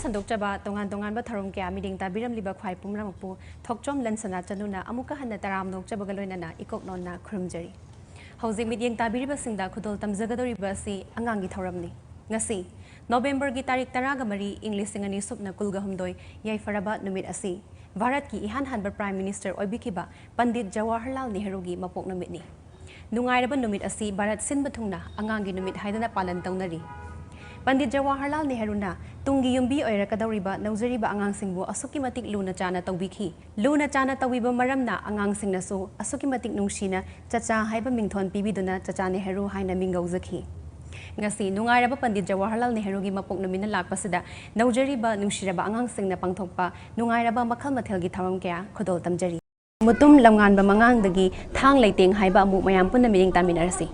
สันดกจับตรงงานบัตรรงแกมีดิ่งตาบิรมลิบควายปุ่มรำปูทกจอมเลนสนาจันนุนาอมุกหันตารามนกจับกันเลยนาอีกกนนนาครุมจรีเฮาจิงมีดิ่งตาบิริบสิงดาคุดลตำจักรดริบสีอังกิทารมนี่งสีโนเวมเบอร์กิตาริกตารากมารีอิงลิสิงานิสุบนักุลกหมโดยยัยฟาราบะนุมิดอสีวารัตกีอิฮันฮันบัตร Prime Minister ออยบิคิบะปันดิตจาวาฮร์ลาลเนฮรูกีมาปกนุมิดนี่นุงไงระบันนุมิดอสีบารัตสินบทุงนาอังกินุมิดไฮดันปาลันตงนารีปันดิตจาวาฮร์ลาลเนฮรุนาตุงกิยุมบีออยรักดาริบะนาวจริบะอังสิงบัวอสุกิมาติกลูนาจานาตวิคีลูนาจานาตวิบมารำนาอังสิงนาสูอสุกิมาติกนุงชีนาจัจาให้บะมิงทอนปีบิดนาจัจาเนฮรูให้นามิงกาวซคีงาสีนุงไงระบะปันดิตจาวาฮร์ลาลเนฮรูกีมาปกนุมินาลากปัสดานาวจริบะนุงชีระบะอังสิงนาปังทกปะนุงไงระบะมักขลมาเทลกิทารมแกขดลตำจรีมุตุมลำงานบะมังดกีทางไหลเตียงให้บะมุมายามปุ่นนามิดิงตามินารสี